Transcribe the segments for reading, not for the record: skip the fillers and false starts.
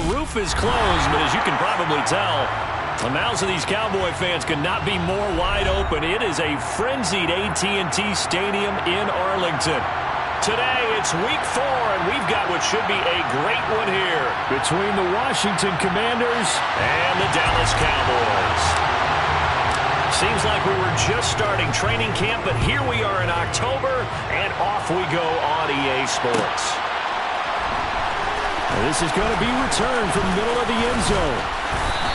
the roof is closed, but as you can probably tell, the mouths of these Cowboy fans could not be more wide open. It is a frenzied AT&T Stadium in Arlington. Today, it's week 4, and we've got what should be a great one here between the Washington Commanders and the Dallas Cowboys. Seems like we were just starting training camp, but here we are in October, and off we go on EA Sports. This is going to be returned from the middle of the end zone.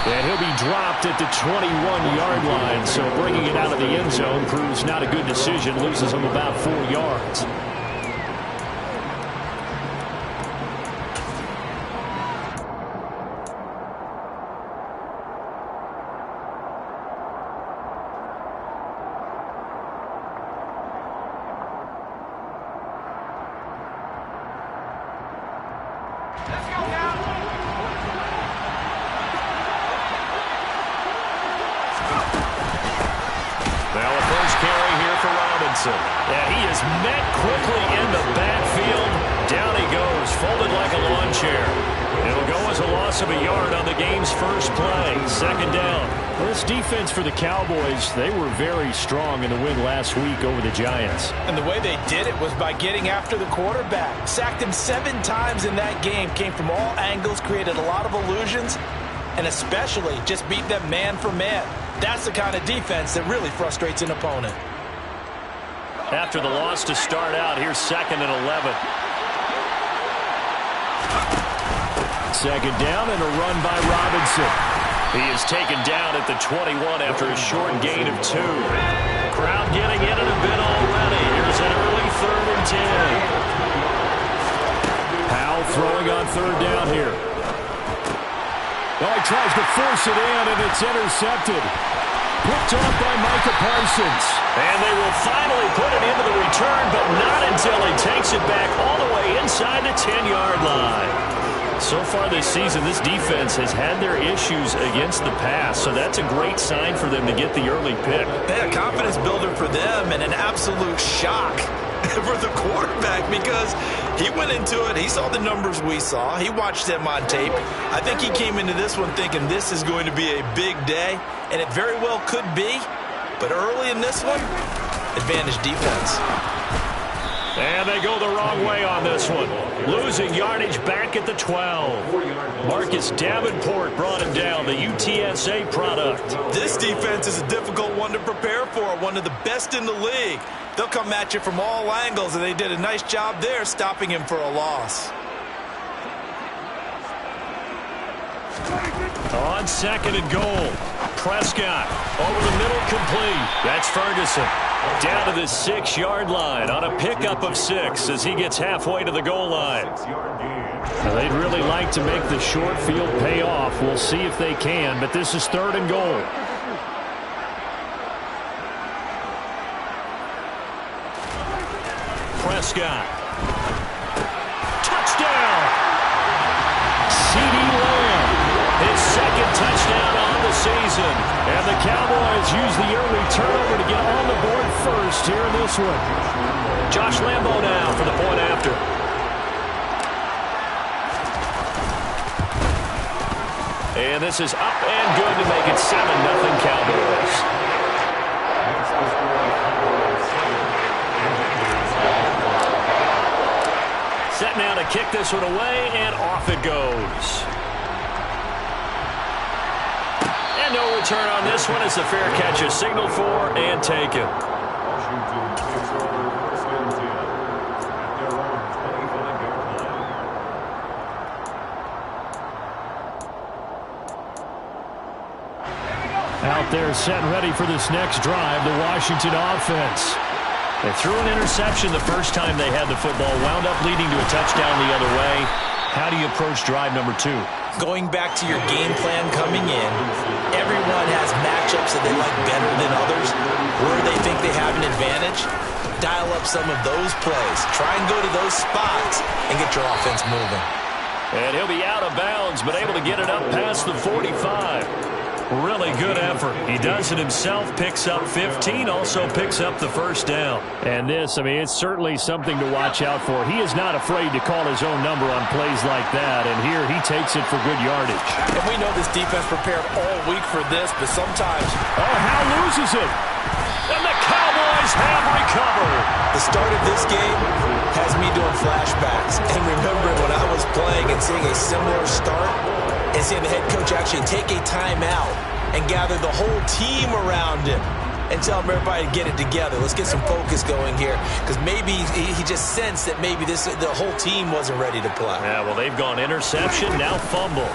And he'll be dropped at the 21-yard line, so bringing it out of the end zone proves not a good decision, loses him about 4 yards. Yeah, he is met quickly in the backfield. Down he goes, folded like a lawn chair. It'll go as a loss of a yard on the game's first play. Second down. Well, this defense for the Cowboys, they were very strong in the win last week over the Giants. And the way they did it was by getting after the quarterback. Sacked him 7 times in that game. Came from all angles, created a lot of illusions, and especially just beat them man for man. That's the kind of defense that really frustrates an opponent. After the loss to start out, here's 2nd and 11. Second down and a run by Robinson. He is taken down at the 21 after a short gain of 2. Crowd getting in it a bit already. Here's an early 3rd and 10. Powell throwing on 3rd down here. Oh, he tries to force it in, and it's intercepted. Picked off by Micah Parsons. And they will finally put it into the return, but not until he takes it back all the way inside the 10-yard line. So far this season, this defense has had their issues against the pass, so that's a great sign for them to get the early pick. A confidence builder for them and an absolute shock for the quarterback because he went into it. He saw the numbers we saw. He watched them on tape. I think he came into this one thinking this is going to be a big day, and it very well could be. But early in this one, advantage defense. And they go the wrong way on this one. Losing yardage back at the 12. Marcus Davenport brought him down, the UTSA product. This defense is a difficult one to prepare for, one of the best in the league. They'll come at you from all angles, and they did a nice job there stopping him for a loss. On 2nd and goal, Prescott over the middle, complete. That's Ferguson down to the 6-yard line on a pickup of 6 as he gets halfway to the goal line. Now, they'd really like to make the short field pay off. We'll see if they can, but this is 3rd and goal. Prescott. Touchdown! CeeDee Lamb. His 2nd touchdown on the season. And the Cowboys use the early turnover to get on the board first here in this one. Josh Lambo now for the point after. And this is up and good to make it 7-0 Cowboys. Set now to kick this one away, and off it goes. And no return on this one as the fair catch is signaled for and taken. Out there set ready for this next drive, the Washington offense. They threw an interception the first time they had the football, wound up leading to a touchdown the other way. How do you approach drive number 2? Going back to your game plan coming in, everyone has matchups that they like better than others. Where they think they have an advantage, dial up some of those plays. Try and go to those spots and get your offense moving. And he'll be out of bounds, but able to get it up past the 45. Really good effort. He does it himself, picks up 15, also picks up the first down. And this, I mean, it's certainly something to watch out for. He is not afraid to call his own number on plays like that, and here he takes it for good yardage. And we know this defense prepared all week for this, but sometimes... Oh, Howe loses it. And the Cowboys have recovered. The start of this game has me doing flashbacks. And remembering when I was playing and seeing a similar start and seeing the head coach actually take a timeout and gather the whole team around him and tell everybody to get it together. Let's get some focus going here, because maybe he just sensed that maybe the whole team wasn't ready to play. Yeah, well, they've gone interception, now fumble.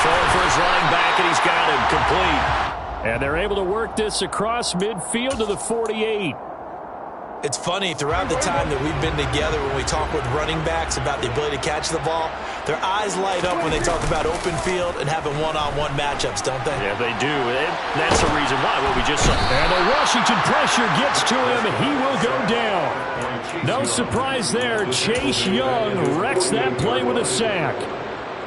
Throwing for his running back, and he's got him complete. And they're able to work this across midfield to the 48. It's funny, throughout the time that we've been together, when we talk with running backs about the ability to catch the ball, their eyes light up when they talk about open field and having one-on-one matchups, don't they? Yeah, they do. And that's the reason why, what we just saw. And the Washington pressure gets to him, and he will go down. No surprise there. Chase Young wrecks that play with a sack.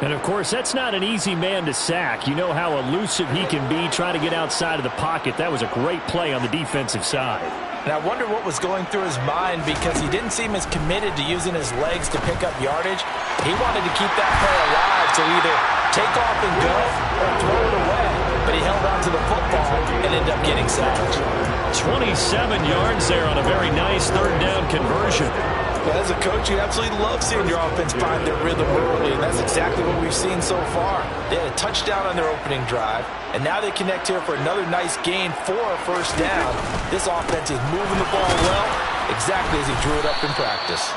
And, of course, that's not an easy man to sack. You know how elusive he can be trying to get outside of the pocket. That was a great play on the defensive side. And I wonder what was going through his mind, because he didn't seem as committed to using his legs to pick up yardage. He wanted to keep that play alive to either take off and go or throw it away. But he held on to the football and ended up getting sacked. 27 yards there on a very nice third down conversion. Well, as a coach, you absolutely love seeing your offense find their rhythm early, and that's exactly what we've seen so far. They had a touchdown on their opening drive, and now they connect here for another nice gain for a first down. This offense is moving the ball well, exactly as he drew it up in practice.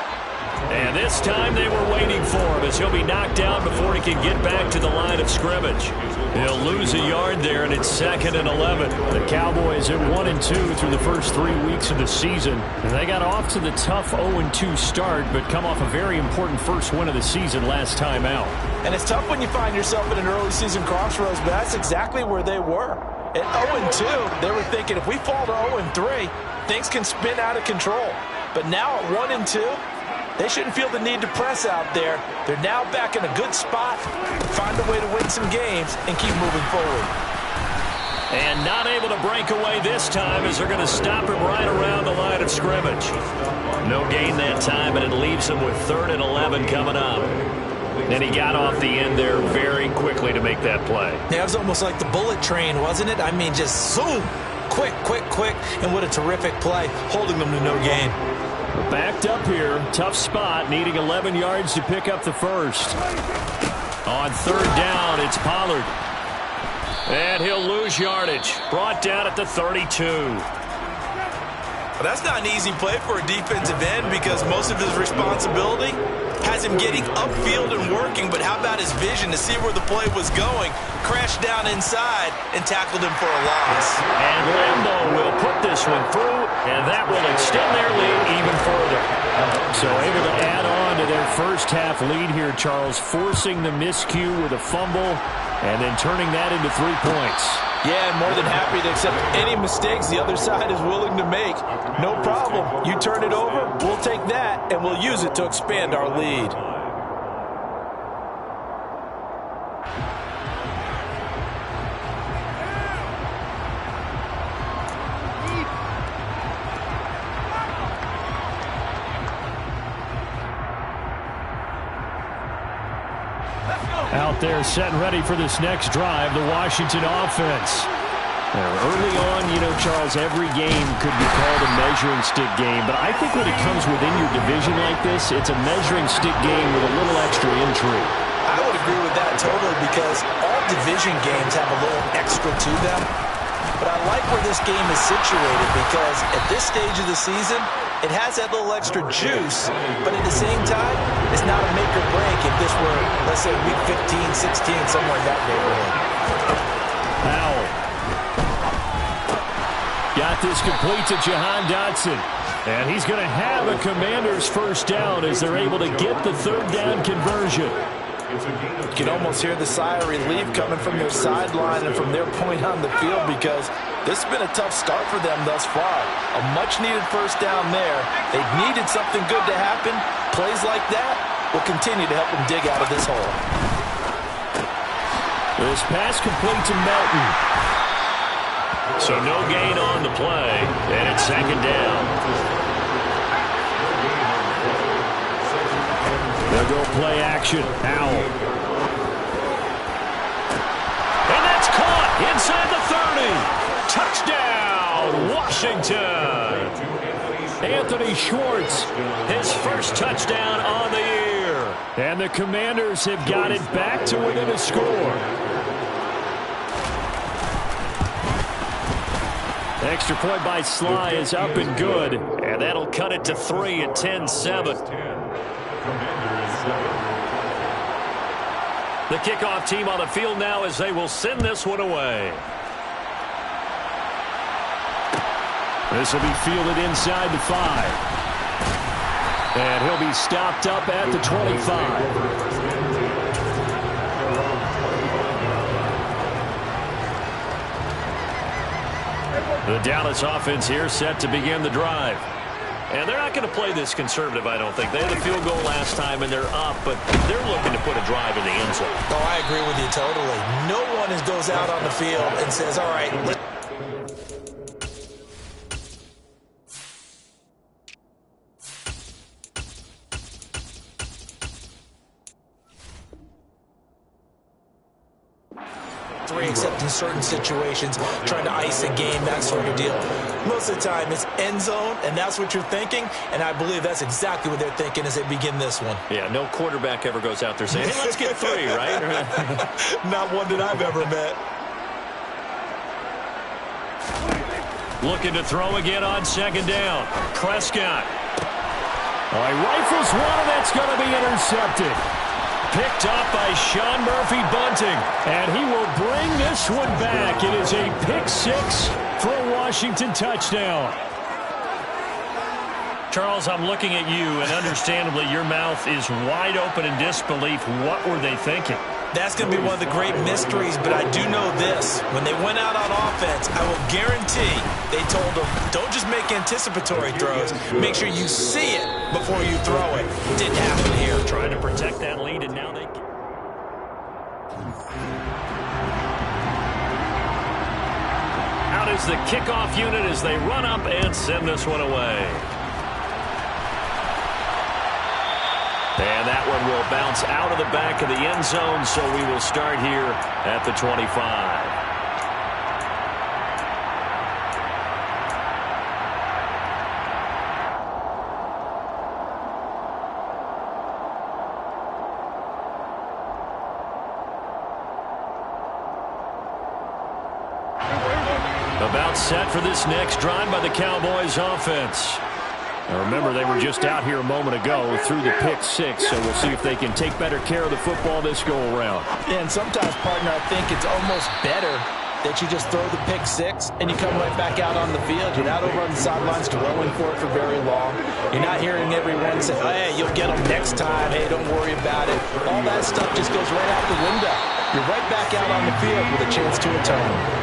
And this time they were waiting for him, as he'll be knocked down before he can get back to the line of scrimmage. He'll lose a yard there, and it's 2nd and 11. The Cowboys at 1-2 through the first 3 weeks of the season. They got off to the tough 0-2 start, but come off a very important first win of the season last time out. And it's tough when you find yourself in an early season crossroads, but that's exactly where they were. At 0-2, they were thinking if we fall to 0-3, things can spin out of control. But now at 1-2, they shouldn't feel the need to press out there. They're now back in a good spot, find a way to win some games, and keep moving forward. And not able to break away this time, as they're going to stop him right around the line of scrimmage. No gain that time, and it leaves him with 3rd and 11 coming up. And he got off the end there very quickly to make that play. Yeah, it was almost like the bullet train, wasn't it? I mean, just zoom, quick, and what a terrific play, holding them to no gain. Backed up here, tough spot, needing 11 yards to pick up the first. On 3rd down, it's Pollard. And he'll lose yardage. Brought down at the 32. Well, that's not an easy play for a defensive end, because most of his responsibility has him getting upfield and working, but how about his vision to see where the play was going? Crashed down inside and tackled him for a loss. And Lambo will put this one through, and that will extend their lead even further. So able to add on to their first half lead here, Charles, forcing the miscue with a fumble and then turning that into 3 points. Yeah, and more than happy to accept any mistakes the other side is willing to make. No problem. You turn it over, we'll take that, and we'll use it to expand our lead. Out there set and ready for this next drive, the Washington offense. Early on, you know, Charles, every game could be called a measuring stick game, but I think when it comes within your division like this, it's a measuring stick game with a little extra intrigue. I would agree with that totally, because all division games have a little extra to them. But I like where this game is situated, because at this stage of the season, it has that little extra juice, but at the same time, it's not a make or break if this were, let's say, week 15, 16, somewhere in that neighborhood. Powell. Got this complete to Jahan Dotson. And he's going to have a Commanders first down as they're able to get the 3rd down conversion. You can almost hear the sigh of relief coming from their sideline and from their point on the field, because this has been a tough start for them thus far. A much-needed first down there. They needed something good to happen. Plays like that will continue to help them dig out of this hole. This pass complete to Melton. So no gain on the play, and it's second down. They'll go play action. Howell. And that's caught inside the 30. Touchdown, Washington. Anthony Schwartz, his first touchdown on the year. And the Commanders have got it back to within a score. Extra point by Sly is up and good. And that'll cut it to 3 at 10-7. The kickoff team on the field now as they will send this one away. This will be fielded inside the 5. And he'll be stopped up at the 25. The Dallas offense here set to begin the drive. And they're not going to play this conservative, I don't think. They had the field goal last time, and they're up, but they're looking to put a drive in the end zone. Oh, I agree with you totally. No one goes out on the field and says, all right, let's... 3, except in certain situations, trying to ice a game, that sort of deal. Most of the time, it's end zone, and that's what you're thinking, and I believe that's exactly what they're thinking as they begin this one. Yeah, no quarterback ever goes out there saying, hey, let's get 3, right? Not one that I've ever met. Looking to throw again on second down. Prescott. He rifles one, and that's going to be intercepted. Picked up by Sean Murphy-Bunting. And he will bring this one back. It is a pick-6 for a Washington touchdown. Charles, I'm looking at you, and understandably, your mouth is wide open in disbelief. What were they thinking? That's going to be one of the great mysteries, but I do know this. When they went out on offense, I will guarantee they told them, don't just make anticipatory throws. Make sure you see it before you throw it. Didn't happen here. Trying to protect that lead, and now they... Out is the kickoff unit as they run up and send this one away. And that one will bounce out of the back of the end zone, so we will start here at the 25. About set for this next drive by the Cowboys offense. Now remember, they were just out here a moment ago through the pick-6, so we'll see if they can take better care of the football this go-around. Yeah, and sometimes, partner, I think it's almost better that you just throw the pick-6 and you come right back out on the field. You're not over on the sidelines dwelling for it for very long. You're not hearing everyone say, oh, hey, you'll get them next time. Hey, don't worry about it. All that stuff just goes right out the window. You're right back out on the field with a chance to atone.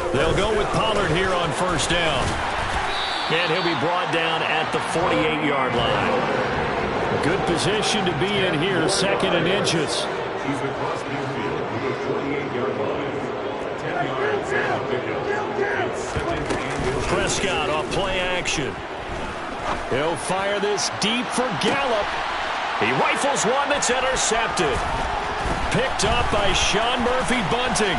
They'll go with Pollard here on first down. And he'll be brought down at the 48-yard line. A good position to be in here, 2nd and inches. Prescott off play action. He'll fire this deep for Gallup. He rifles one that's intercepted. Picked up by Sean Murphy-Bunting.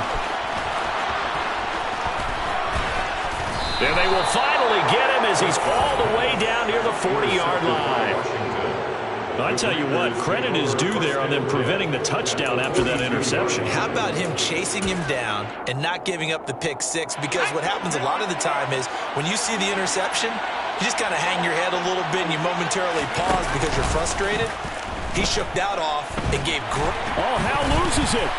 And they will finally get him as he's all the way down near the 40-yard line. I tell you what, credit is due there on them preventing the touchdown after that interception. How about him chasing him down and not giving up the pick-6? Because what happens a lot of the time is when you see the interception, you just kind of hang your head a little bit and you momentarily pause because you're frustrated. He shook that off and gave great. Oh, Hal loses it.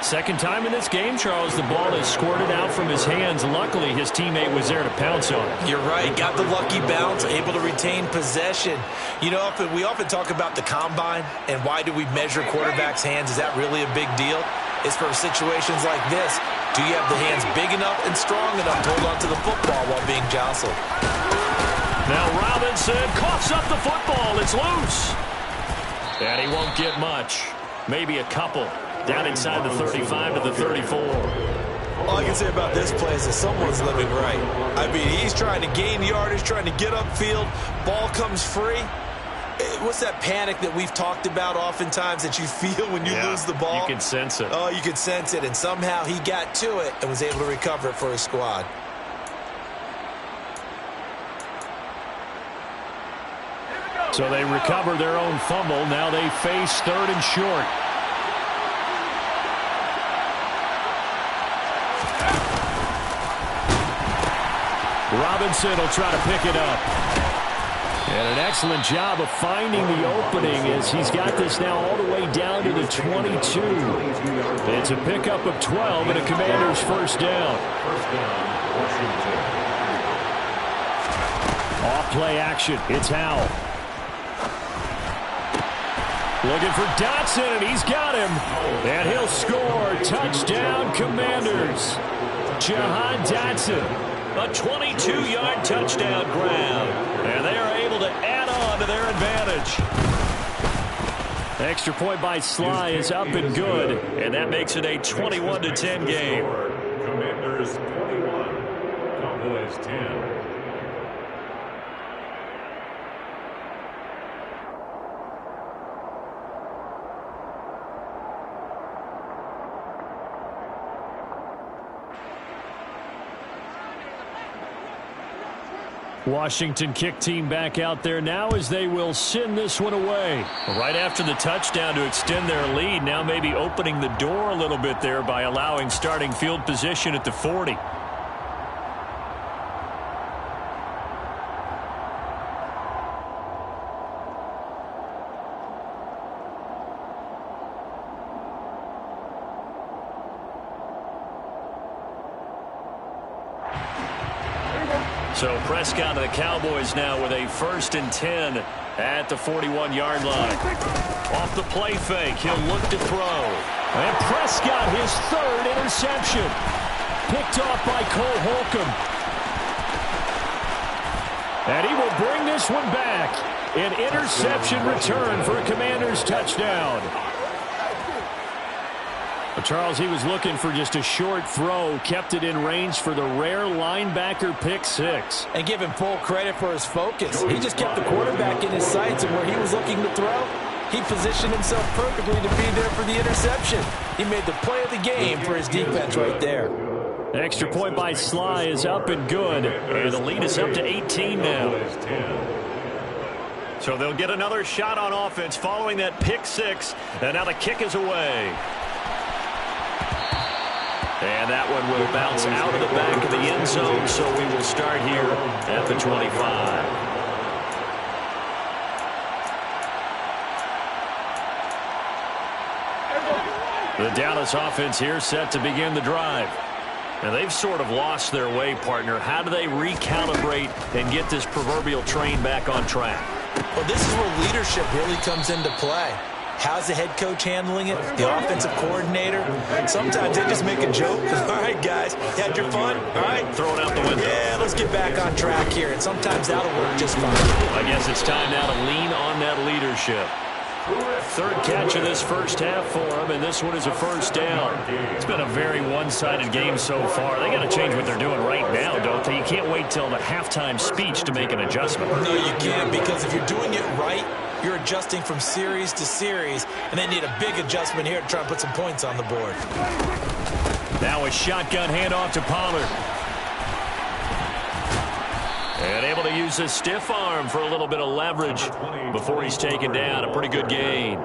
Second time in this game, Charles, the ball is squirted out from his hands. Luckily, his teammate was there to pounce on it. You're right. Got the lucky bounce, able to retain possession. You know, we often talk about the combine and why do we measure quarterbacks' hands. Is that really a big deal? is for situations like this. Do you have the hands big enough and strong enough to hold on to the football while being jostled? Now Robinson coughs up the football. It's loose. And he won't get much. Maybe a couple. Down inside the 35 to the 34. All I can say about this play is that someone's living right. I mean, he's trying to gain yardage, trying to get upfield. Ball comes free. What's that panic that we've talked about oftentimes that you feel when you lose the ball? You can sense it. Oh, you can sense it. And somehow he got to it and was able to recover it for his squad. So they recover their own fumble. Now they face 3rd and short. Robinson will try to pick it up. And an excellent job of finding the opening as he's got this now all the way down to the 22. It's a pickup of 12 and a Commanders first down. Off play action. It's Howell. Looking for Dotson, and he's got him. And he'll score. Touchdown, Commanders. Jahan Dotson. A 22-yard touchdown grab. And they are able to add on to their advantage. Extra point by Sly is up and good. And that makes it a 21-10 game. Commanders 21, Cowboys 10. Washington kick team back out there now as they will send this one away. Right after the touchdown to extend their lead, now maybe opening the door a little bit there by allowing starting field position at the 40. So Prescott and the Cowboys now with a 1st and 10 at the 41-yard line. Off the play fake, he'll look to throw. And Prescott, his 3rd interception. Picked off by Cole Holcomb. And he will bring this one back. An interception return for a Commanders touchdown. But Charles, he was looking for just a short throw, kept it in range for the rare linebacker pick 6. And give him full credit for his focus. He just kept the quarterback in his sights, and where he was looking to throw, he positioned himself perfectly to be there for the interception. He made the play of the game for his defense right there. Extra point by Sly is up and good. And the lead is up to 18 now. So they'll get another shot on offense following that pick 6. And now the kick is away. And that one will bounce out of the back of the end zone, so we will start here at the 25. The Dallas offense here set to begin the drive. And they've sort of lost their way, partner. How do they recalibrate and get this proverbial train back on track? Well, this is where leadership really comes into play. How's the head coach handling it? The offensive coordinator? Sometimes they just make a joke. All right, guys, you had your fun? All right. Throw it out the window. Yeah, let's get back on track here. And sometimes that'll work just fine. I guess it's time now to lean on that leadership. 3rd catch of this first half for him, and this one is a first down. It's been a very one-sided game so far. They got to change what they're doing right now, don't they? You can't wait till the halftime speech to make an adjustment. No, you can't, because if you're doing it right, you're adjusting from series to series, and they need a big adjustment here to try and put some points on the board. Now a shotgun handoff to Pollard. And able to use his stiff arm for a little bit of leverage before he's taken down. A pretty good gain.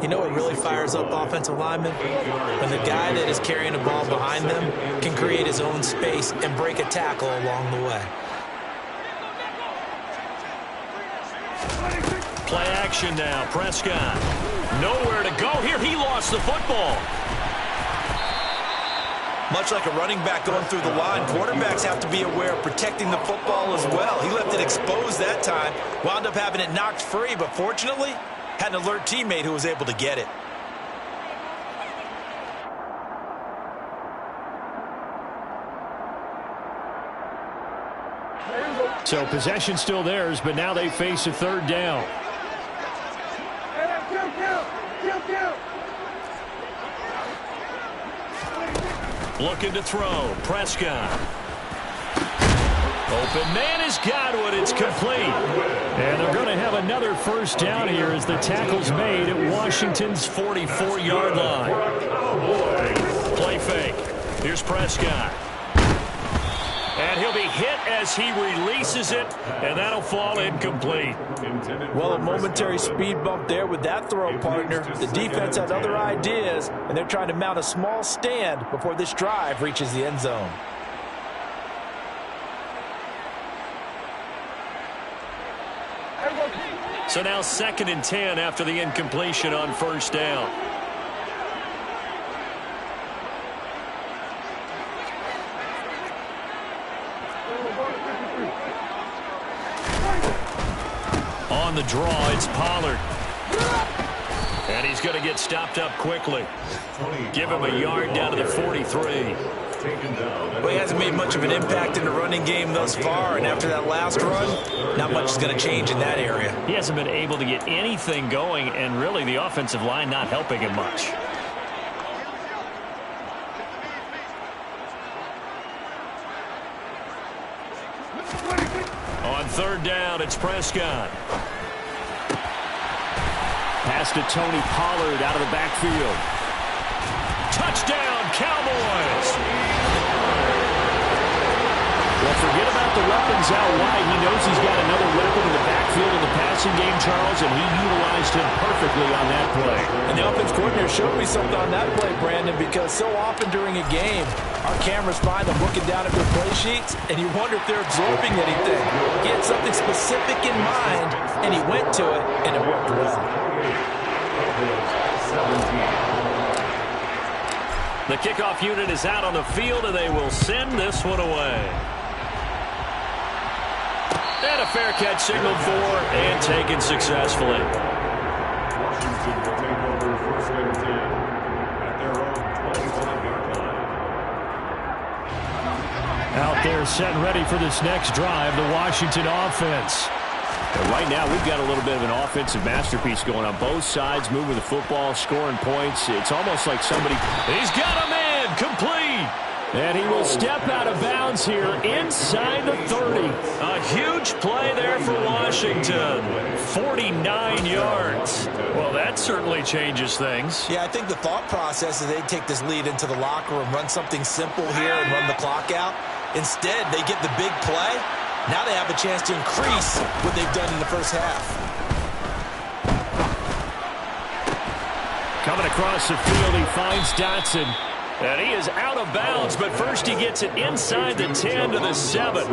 You know what really fires up offensive linemen? When the guy that is carrying the ball behind them can create his own space and break a tackle along the way. Play action now. Prescott. Nowhere to go here. He lost the football. Much like a running back going through the line, quarterbacks have to be aware of protecting the football as well. He left it exposed that time, wound up having it knocked free, but fortunately, had an alert teammate who was able to get it. So possession still theirs, but now they face a third down. Looking to throw. Prescott. Open man has got one. It's complete. And they're going to have another first down here as the tackle's made at Washington's 44-yard line. Play fake. Here's Prescott. And he'll be hit as he releases it, and that'll fall incomplete. Well, a momentary speed bump there with that throw, partner. The defense had other ideas, and they're trying to mount a small stand before this drive reaches the end zone. So now 2nd and 10 after the incompletion on first down. On the draw, it's Pollard. And he's going to get stopped up quickly. Give him a yard down to the 43. Well, he hasn't made much of an impact in the running game thus far, and after that last run, not much is going to change in that area. He hasn't been able to get anything going, and really the offensive line not helping him much. On third down, it's Prescott. Pass to Tony Pollard out of the backfield. Touchdown, Cowboys! Well, forget about the weapons out wide. He knows he's got another weapon in the backfield in the passing game, Charles, and he utilized him perfectly on that play. And the offense coordinator showed me something on that play, Brandon, because so often during a game, our cameras find them looking down at their play sheets, and you wonder if they're absorbing anything. He had something specific in mind, and he went to it, and it worked well. The kickoff unit is out on the field, and they will send this one away. And a fair catch signaled for and taken successfully. Washington will take over 1st and 10 at their own 25-yard line. Out there set and ready for this next drive, the Washington offense. And right now, we've got a little bit of an offensive masterpiece going on both sides, moving the football, scoring points. It's almost like somebody... He's got a man, complete. And he will step out of bounds here inside the 30. A huge play there for Washington. 49 yards. Well, that certainly changes things. Yeah, I think the thought process is they take this lead into the locker room, run something simple here and run the clock out. Instead, they get the big play. Now they have a chance to increase what they've done in the first half. Coming across the field, he finds Dotson. And he is out of bounds, but first he gets it inside the 10 to the 7.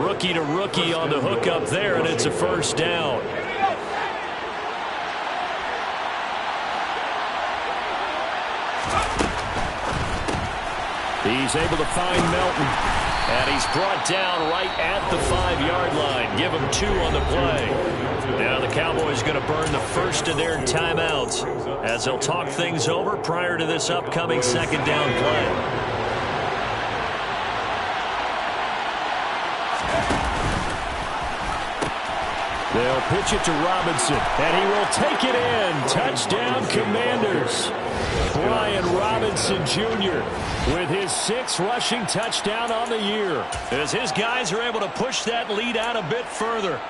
Rookie to rookie on the hook up there, and it's a first down. He's able to find Melton. And he's brought down right at the 5-yard line. Give him 2 on the play. Now the Cowboys going to burn the first of their timeouts as they'll talk things over prior to this upcoming 2nd down play. They'll pitch it to Robinson, and he will take it in. Touchdown, Commanders. Brian Robinson Jr. with his 6th rushing touchdown on the year. As his guys are able to push that lead out a bit further.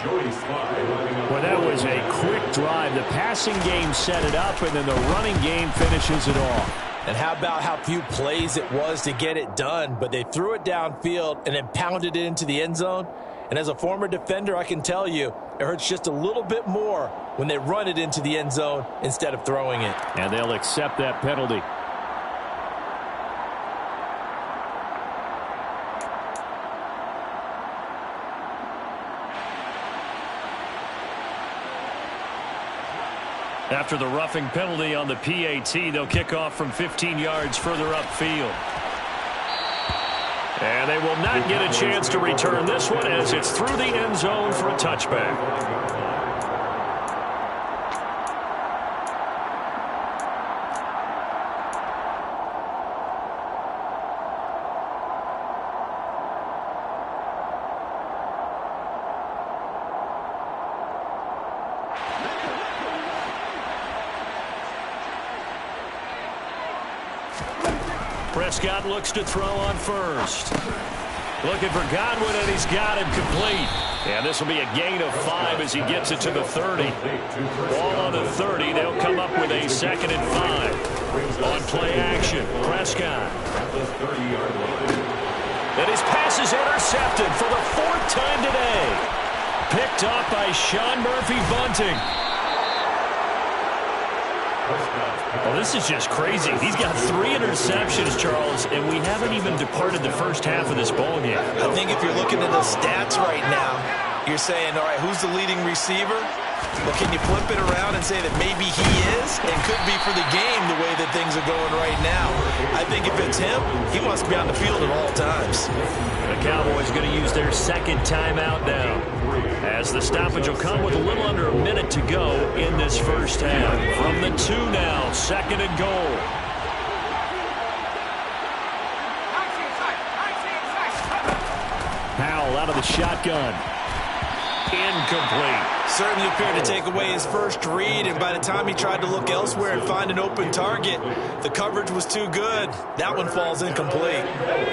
Well, that was a quick drive. The passing game set it up, and then the running game finishes it off. And how about how few plays it was to get it done, but they threw it downfield and then pounded it into the end zone. And as a former defender, I can tell you, it hurts just a little bit more when they run it into the end zone instead of throwing it. And they'll accept that penalty. After the roughing penalty on the PAT, they'll kick off from 15 yards further upfield. And they will not get a chance to return this one as it's through the end zone for a touchback. Prescott looks to throw on first. Looking for Godwin, and he's got him complete. And this will be a gain of 5 as he gets it to the 30. Ball on the 30. They'll come up with a 2nd and 5. On play action, Prescott. And his pass is intercepted for the 4th time today. Picked off by Sean Murphy-Bunting. Well, this is just crazy. He's got 3 interceptions, Charles, and we haven't even departed the first half of this ball game. I think if you're looking at the stats right now, you're saying, all right, who's the leading receiver? Well, can you flip it around and say that maybe he is and could be for the game the way that things are going right now? I think if it's him, he wants to be on the field at all times. The Cowboys going to use their 2nd timeout now, as the stoppage will come with a little under a minute to go in this first half. From the 2 now, 2nd and goal. Powell out of the shotgun. Incomplete. Certainly appeared to take away his first read, and by the time he tried to look elsewhere and find an open target, the coverage was too good. That one falls incomplete.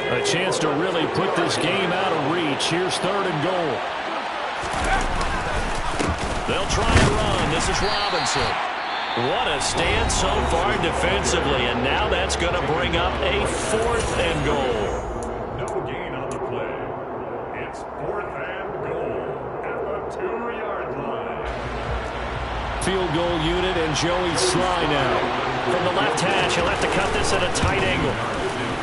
A chance to really put this game out of reach. Here's 3rd and goal. They'll try and run. This is Robinson. What a stand so far defensively, and now that's going to bring up a 4th and goal. No gain on the play. It's 4th and goal at the 2-yard line. Field goal unit and Joey Sly now. From the left hash, he'll have to cut this at a tight angle.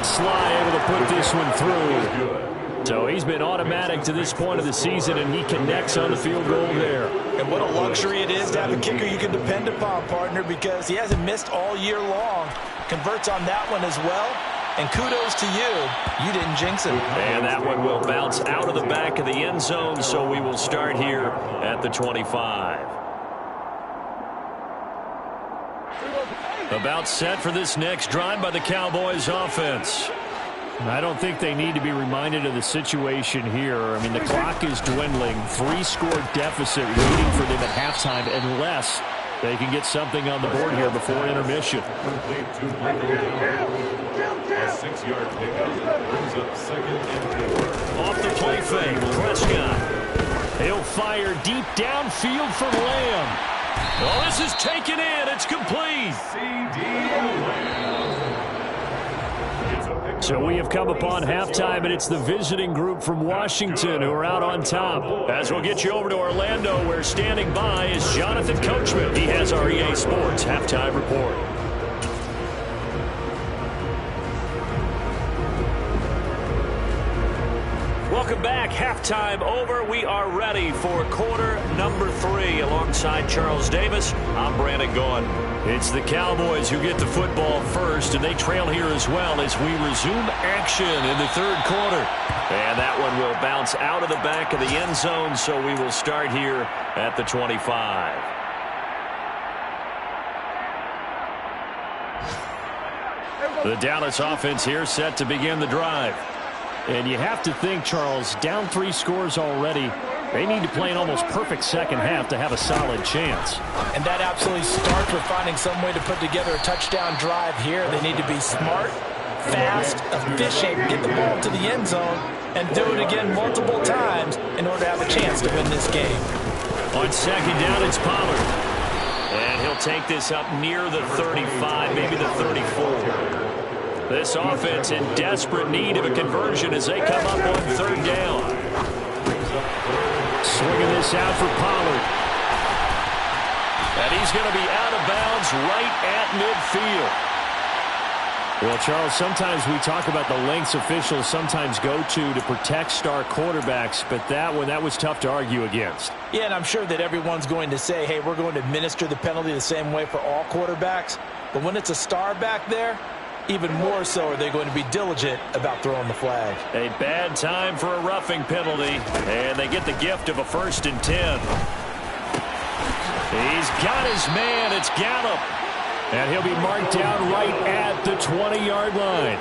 Sly able to put this one through. So he's been automatic to this point of the season, and he connects on the field goal there. And what a luxury it is to have a kicker you can depend upon, partner, because he hasn't missed all year long. Converts on that one as well. And kudos to you. You didn't jinx him. And that one will bounce out of the back of the end zone, so we will start here at the 25. About set for this next drive by the Cowboys offense. I don't think they need to be reminded of the situation here. I mean, the clock is dwindling. 3-score deficit waiting for them at halftime unless they can get something on the board here before intermission. A 6-yard pickup brings up 2nd and 4. Off the play fake, Prescott. He'll fire deep downfield for Lamb. Oh, this is taken in. It's complete. C.D. Lamb. So we have come upon halftime, and it's the visiting group from Washington who are out on top. As we'll get you over to Orlando, where standing by is Jonathan Coachman. He has our EA Sports halftime report. Welcome back. Halftime over. We are ready for quarter number 3. Alongside Charles Davis, I'm Brandon Gaughan. It's the Cowboys who get the football first, and they trail here as well as we resume action in the 3rd quarter. And that one will bounce out of the back of the end zone, so we will start here at the 25. The Dallas offense here set to begin the drive. And you have to think, Charles, down 3 scores already. They need to play an almost perfect second half to have a solid chance. And that absolutely starts with finding some way to put together a touchdown drive here. They need to be smart, fast, efficient, get the ball to the end zone, and do it again multiple times in order to have a chance to win this game. On 2nd down, it's Pollard. And he'll take this up near the 35, maybe the 34. This offense in desperate need of a conversion as they come up on 3rd down. Swinging this out for Pollard. And he's going to be out of bounds right at midfield. Well, Charles, sometimes we talk about the lengths officials sometimes go to protect star quarterbacks, but that was tough to argue against. Yeah, and I'm sure that everyone's going to say, hey, we're going to administer the penalty the same way for all quarterbacks. But when it's a star back there, even more so are they going to be diligent about throwing the flag. A bad time for a roughing penalty, and they get the gift of a 1st and 10. He's got his man. It's Gallup. And he'll be marked down right at the 20-yard line.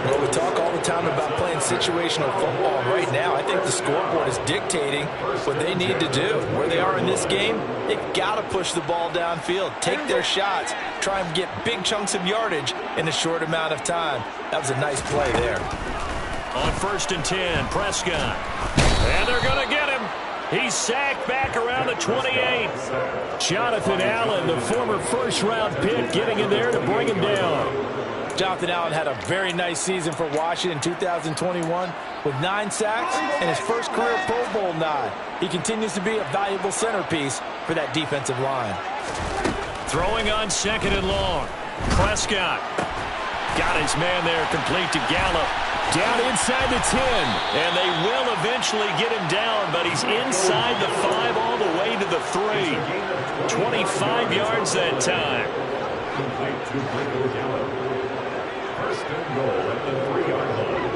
Well, we talk all the time about playing situational football. Right now, I think the scoreboard is dictating what they need to do. Where they are in this game, they've got to push the ball downfield, take their shots, try and get big chunks of yardage in a short amount of time. That was a nice play there. On 1st and 10, Prescott. And they're going to get him. He's sacked back around the 28. Jonathan Allen, the former first-round pick, getting in there to bring him down. Jonathan Allen had a very nice season for Washington in 2021 with 9 sacks and his first career Pro Bowl nod. He continues to be a valuable centerpiece for that defensive line. Throwing on 2nd and long. Prescott got his man there, complete to Gallup. Down inside the 10. And they will eventually get him down, but he's inside the 5 all the way to the 3. 25 yards that time. Complete to Gallup. 1st and goal at the 3-yard line.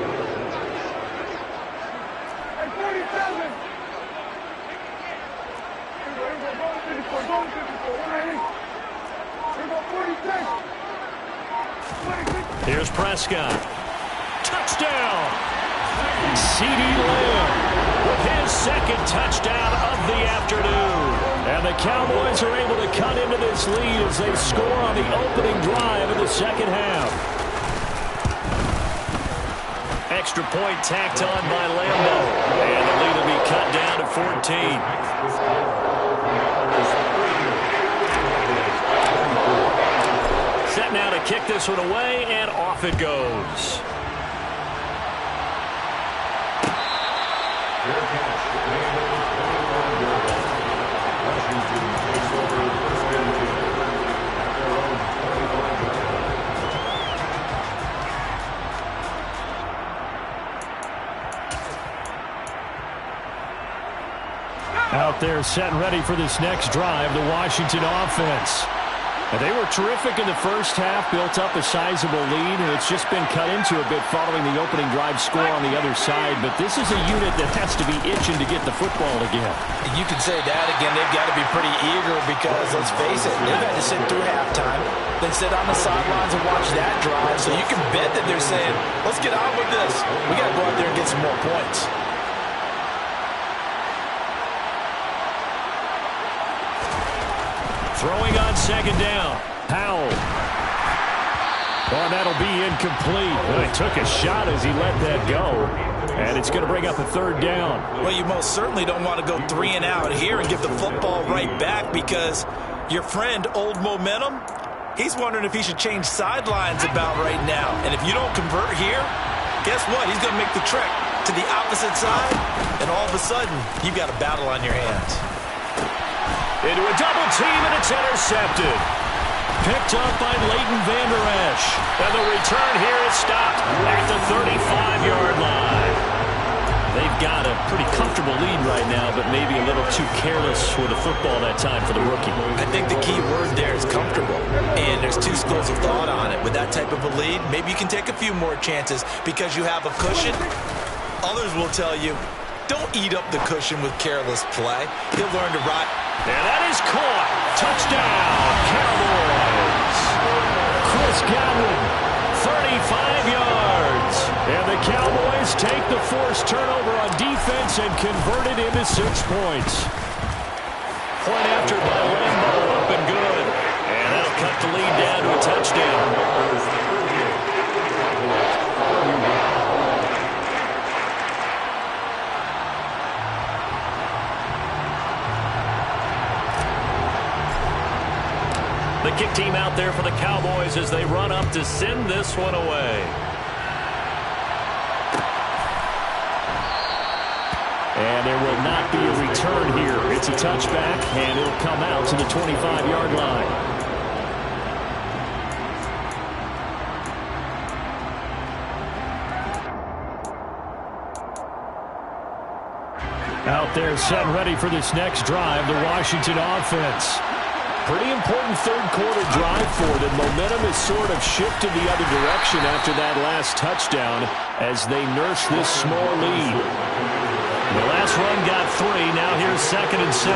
Hey, 47. Here's Prescott. Touchdown! CeeDee Lamb with his 2nd touchdown of the afternoon. And the Cowboys are able to cut into this lead as they score on the opening drive of the 2nd half. Extra point tacked on by Lambeau. And the lead will be cut down to 14. Set now to kick this one away, and off it goes. Out there set and ready for this next drive, the Washington offense. And they were terrific in the first half, built up a sizable lead, and it's just been cut into a bit following the opening drive score on the other side. But this is a unit that has to be itching to get the football again. You can say that again. They've got to be pretty eager because, let's face it, they've had to sit through halftime, then sit on the sidelines and watch that drive. So you can bet that they're saying, let's get on with this. We got to go out there and get some more points. Throwing on 2nd down. Powell. Oh, that'll be incomplete. Well, he took a shot as he let that go. And it's going to bring up a 3rd down. Well, you most certainly don't want to go 3 and out here and give the football right back because your friend, Old Momentum, he's wondering if he should change sidelines about right now. And if you don't convert here, guess what? He's going to make the trek to the opposite side, and all of a sudden, you've got a battle on your hands. Into a double team, and it's intercepted. Picked up by Leighton Vander Esch. And the return here is stopped at the 35-yard line. They've got a pretty comfortable lead right now, but maybe a little too careless with the football that time for the rookie. I think the key word there is comfortable, and there's 2 schools of thought on it. With that type of a lead, maybe you can take a few more chances because you have a cushion. Others will tell you, don't eat up the cushion with careless play. You'll learn to ride. And that is caught. Touchdown, Cowboys. Chris Godwin, 35 yards. And the Cowboys take the forced turnover on defense and convert it into 6 points. Point after by Lambeau, up and good. And that'll cut the lead down to a touchdown. The kick team out there for the Cowboys as they run up to send this one away. And there will not be a return here. It's a touchback, and it'll come out to the 25-yard line. Out there set and ready for this next drive, the Washington offense. Pretty important third-quarter drive for them. Momentum has sort of shifted the other direction after that last touchdown as they nurse this small lead. The last run got 3. Now here's 2nd and 7.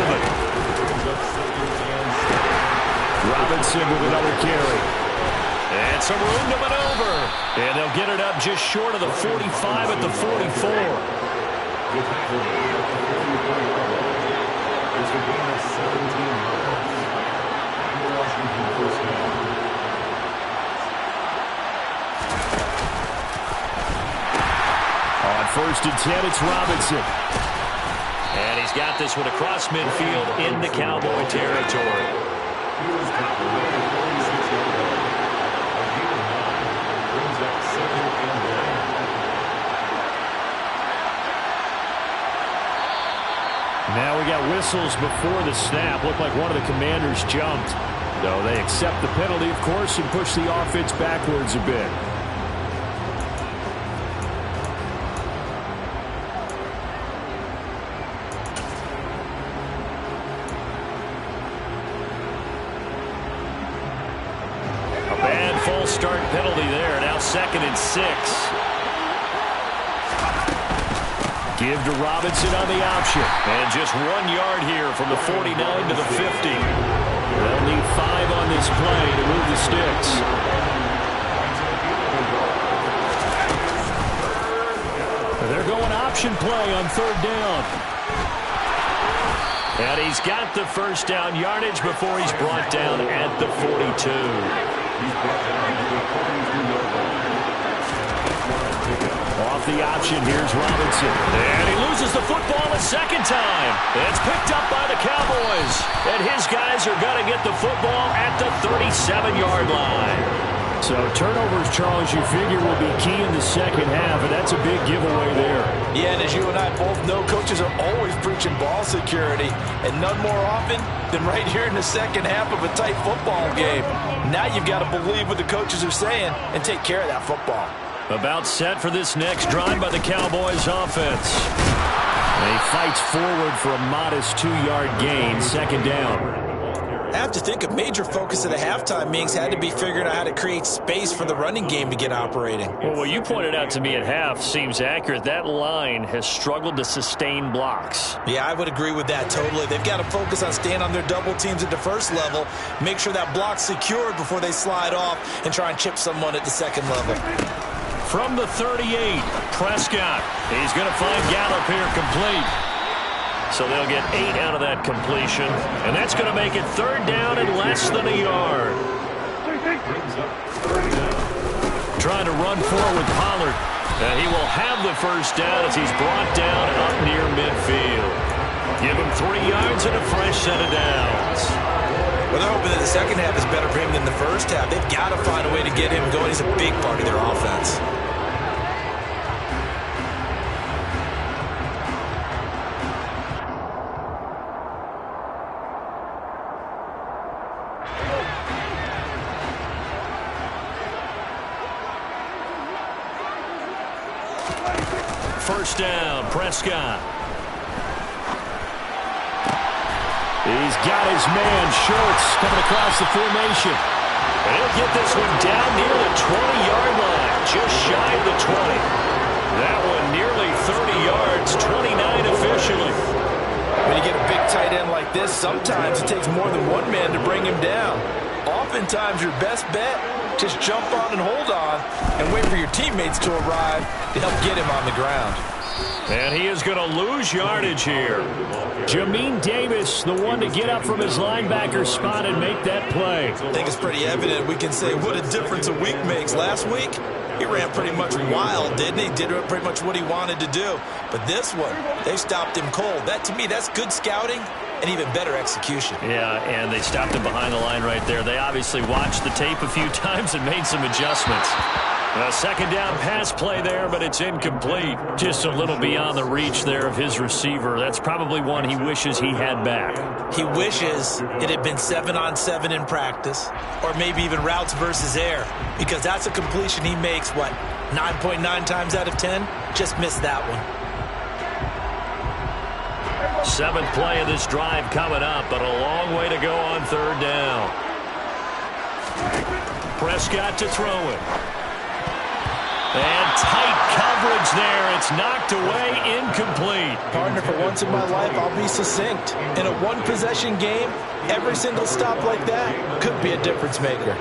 Robinson with another carry. And some room to maneuver. And they'll get it up just short of the 45 at the 44. On 1st and 10, it's Robinson. And he's got this one across midfield into Cowboy territory. Now we got whistles before the snap. Looked like one of the Commanders jumped. No, they accept the penalty, of course, and push the offense backwards a bit. A bad false start penalty there. Now 2nd and 6. Give to Robinson on the option. And just 1 yard here from the 49 to the 50. They'll need 5 on this play to move the sticks. They're going option play on 3rd down. And he's got the first down yardage before he's brought down at the 42. Off the option, here's Robinson. And he loses the football a second time. It's picked up by the Cowboys. And his guys are going to get the football at the 37-yard line. So turnovers, Charles, you figure will be key in the second half, and that's a big giveaway there. Yeah, and as you and I both know, coaches are always preaching ball security, and none more often than right here in the second half of a tight football game. Now you've got to believe what the coaches are saying and take care of that football. About set for this next drive by the Cowboys offense. He fights forward for a modest 2-yard gain, 2nd down. I have to think a major focus of the halftime meetings had to be figuring out how to create space for the running game to get operating. Well, what you pointed out to me at half seems accurate. That line has struggled to sustain blocks. Yeah, I would agree with that totally. They've got to focus on staying on their double teams at the first level, make sure that block's secured before they slide off and try and chip someone at the second level. From the 38, Prescott. He's going to find Gallup here complete. So they'll get 8 out of that completion. And that's going to make it 3rd down and less than a yard. Trying to run forward with Pollard. And he will have the first down as he's brought down up near midfield. Give him 3 yards and a fresh set of downs. Well, they're hoping that the second half is better for him than the first half. They've got to find a way to get him going. He's a big part of their offense. First down, Prescott. He's got his man, Schultz, coming across the formation. And he'll get this one down near the 20-yard line, just shy of the 20. That one nearly 30 yards, 29 officially. When you get a big tight end like this, sometimes it takes more than one man to bring him down. Oftentimes, your best bet, just jump on and hold on and wait for your teammates to arrive to help get him on the ground. And he is going to lose yardage here. Jamin Davis, the one to get up from his linebacker spot and make that play. I think it's pretty evident. We can say what a difference a week makes. Last week, he ran pretty much wild, didn't he? Did pretty much what he wanted to do. But this one, they stopped him cold. That, to me, that's good scouting and even better execution. Yeah, and they stopped him behind the line right there. They obviously watched the tape a few times and made some adjustments. A second down pass play there, but it's incomplete. Just a little beyond the reach there of his receiver. That's probably one he wishes he had back. He wishes it had been 7-on-7 in practice, or maybe even routes versus air, because that's a completion he makes, 9.9 times out of 10? Just missed that one. 7th play of this drive coming up, but a long way to go on 3rd down. Prescott to throw it. And tight coverage there. It's knocked away, incomplete. Partner, for once in my life, I'll be succinct. In a one-possession game, every single stop like that could be a difference maker.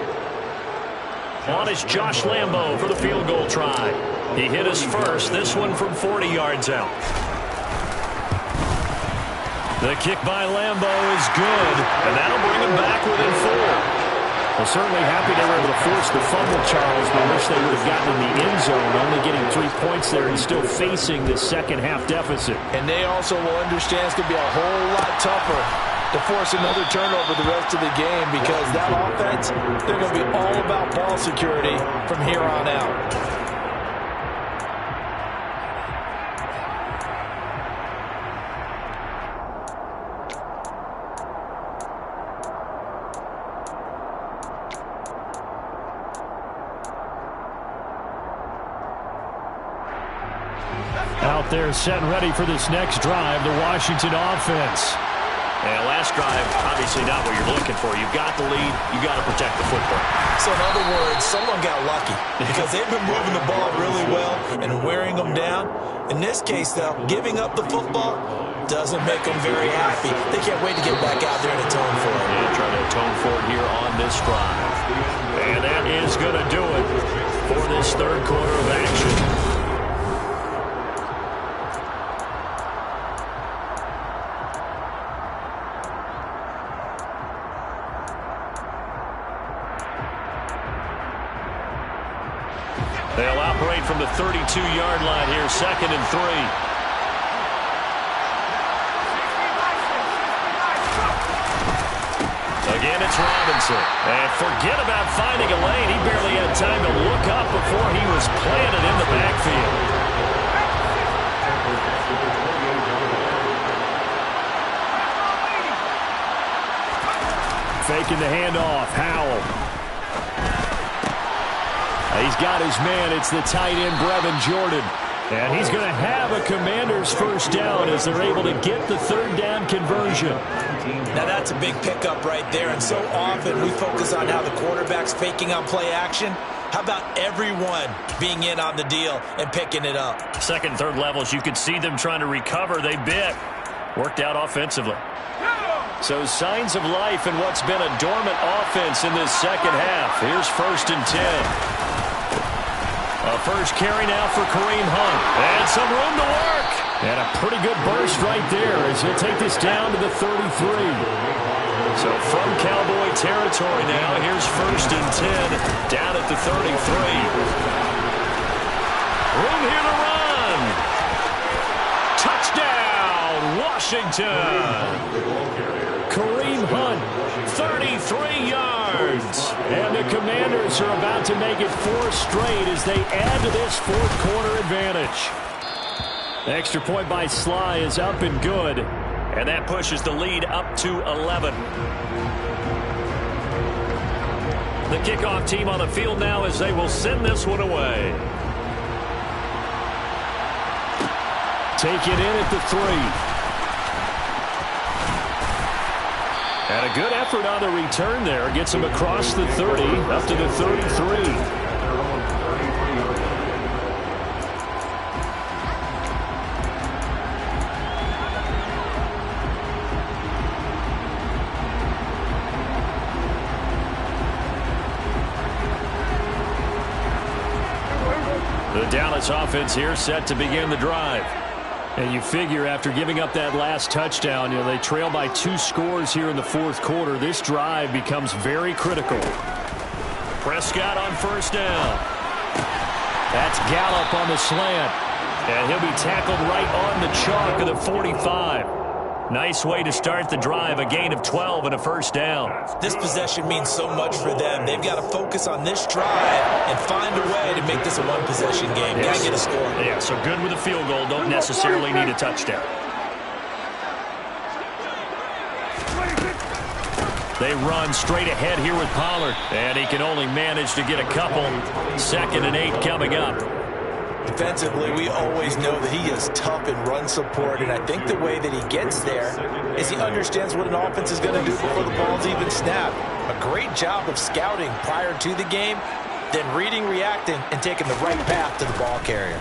On is Josh Lambo for the field goal try. He hit us first, this one from 40 yards out. The kick by Lambo is good, and that'll bring him back within 4. Well, certainly happy they were able to force the fumble, Charles, but wish they would have gotten in the end zone, only getting 3 points there and still facing this second-half deficit. And they also will understand it's going to be a whole lot tougher to force another turnover the rest of the game, because that offense, they're going to be all about ball security from here on out. Out there set and ready for this next drive, the Washington offense. And last drive, obviously not what you're looking for. You've got the lead. You've got to protect the football. So in other words, someone got lucky because they've been moving the ball really well and wearing them down. In this case, though, giving up the football doesn't make them very happy. They can't wait to get back out there and atone for it. Yeah, trying to atone for it here on this drive. And that is going to do it for this third quarter of action. They'll operate from the 32-yard line here, 2nd and 3. Again, it's Robinson. And forget about finding a lane. He barely had time to look up before he was planted in the backfield. Faking the handoff, Howell. He's got his man. It's the tight end, Brevin Jordan. And he's going to have a Commanders first down as they're able to get the third down conversion. Now that's a big pickup right there. And so often we focus on how the quarterback's faking on play action. How about everyone being in on the deal and picking it up? Second, third levels, you could see them trying to recover. They bit. Worked out offensively. So signs of life in what's been a dormant offense in this second half. Here's 1st and 10. A first carry now for Kareem Hunt. And some room to work. And a pretty good burst right there as he'll take this down to the 33. So from Cowboy territory now, here's 1st and 10 down at the 33. Room here to run. Touchdown, Washington. Kareem Hunt, 33 yards. And the Commanders are about to make it 4 straight as they add to this fourth quarter advantage. The extra point by Sly is up and good. And that pushes the lead up to 11. The kickoff team on the field now as they will send this one away. Take it in at the 3. And a good effort on the return there. Gets him across the 30, up to the 33. The Dallas offense here set to begin the drive. And you figure after giving up that last touchdown, they trail by 2 scores here in the fourth quarter. This drive becomes very critical. Prescott on first down. That's Gallup on the slant. And he'll be tackled right on the chalk of the 45. Nice way to start the drive, a gain of 12 and a first down. This possession means so much for them. They've got to focus on this drive and find a way to make this a one-possession game. Yes. Got to get a score. Yeah, so good with a field goal. Don't necessarily need a touchdown. They run straight ahead here with Pollard. And he can only manage to get a couple. 2nd and 8 coming up. Defensively, we always know that he is tough in run support, and I think the way that he gets there is he understands what an offense is going to do before the ball's even snapped. A great job of scouting prior to the game, then reading, reacting, and taking the right path to the ball carrier.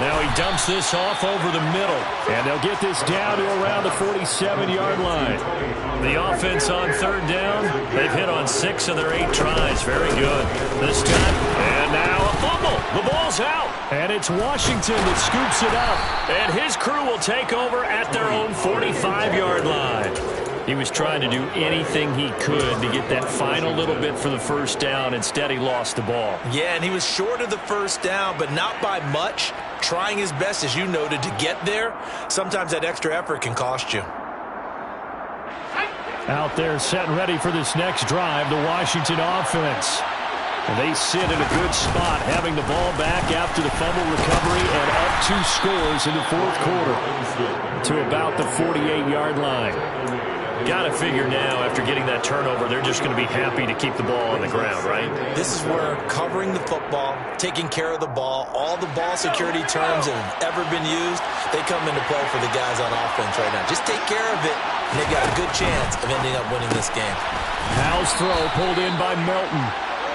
Now he dumps this off over the middle. And they'll get this down to around the 47-yard line. The offense on third down, they've hit on 6 of their 8 tries. Very good. This time, and now a fumble. The ball's out. And it's Washington that scoops it up. And his crew will take over at their own 45-yard line. He was trying to do anything he could to get that final little bit for the first down. Instead, he lost the ball. Yeah, and he was short of the first down, but not by much. Trying his best, as you noted, to get there. Sometimes that extra effort can cost you. Out there set and ready for this next drive, the Washington offense. And they sit in a good spot, having the ball back after the fumble recovery and up 2 scores in the fourth quarter to about the 48-yard line. Got to figure now, after getting that turnover, they're just going to be happy to keep the ball on the ground, right? This is where covering the football, taking care of the ball, all the ball security terms that have ever been used, they come into play for the guys on offense right now. Just take care of it, and they've got a good chance of ending up winning this game. Howell's throw pulled in by Melton.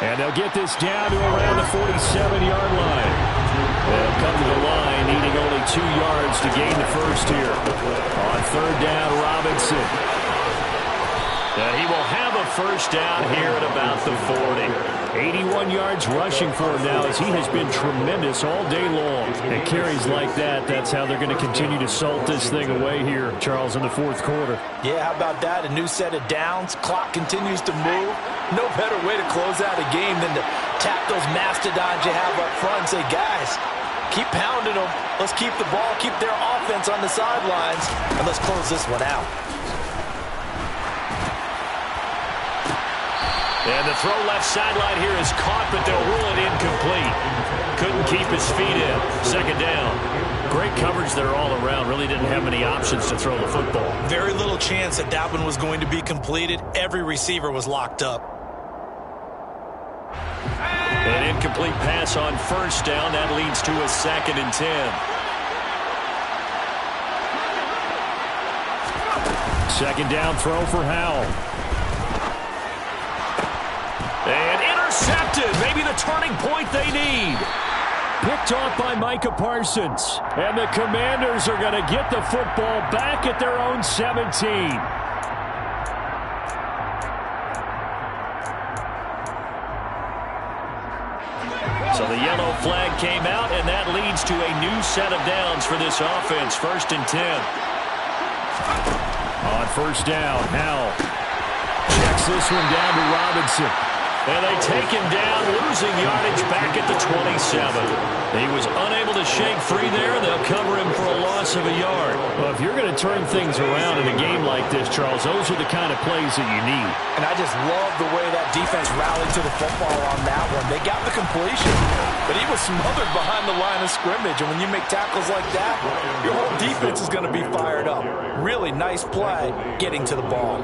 And they'll get this down to around the 47-yard line. They'll come to the line, needing only 2 yards to gain the first here. On third down, Robinson. And he will have a first down here at about the 40. 81 yards rushing for him now, as he has been tremendous all day long. And carries like that, that's how they're going to continue to salt this thing away here, Charles, in the fourth quarter. Yeah, how about that? A new set of downs. Clock continues to move. No better way to close out a game than to tap those mastodons you have up front and say, guys, keep pounding them. Let's keep the ball, keep their offense on the sidelines, and let's close this one out. And the throw left sideline here is caught, but they'll rule it incomplete. Couldn't keep his feet in. Second down. Great coverage there all around. Really didn't have many options to throw the football. Very little chance that that one was going to be completed. Every receiver was locked up. An incomplete pass on first down. That leads to a 2nd and 10. Second down throw for Howell. And intercepted. Maybe the turning point they need. Picked off by Micah Parsons. And the Commanders are going to get the football back at their own 17. So the yellow flag came out, and that leads to a new set of downs for this offense. 1st and 10. On first down, Howell checks this one down to Robinson. And they take him down, losing yardage back at the 27. He was unable to shake free there. They'll cover him for a loss of a yard. Well, if you're going to turn things around in a game like this, Charles, those are the kind of plays that you need. And I just love the way that defense rallied to the football on that one. They got the completion, but he was smothered behind the line of scrimmage. And when you make tackles like that, your whole defense is going to be fired up. Really nice play getting to the ball.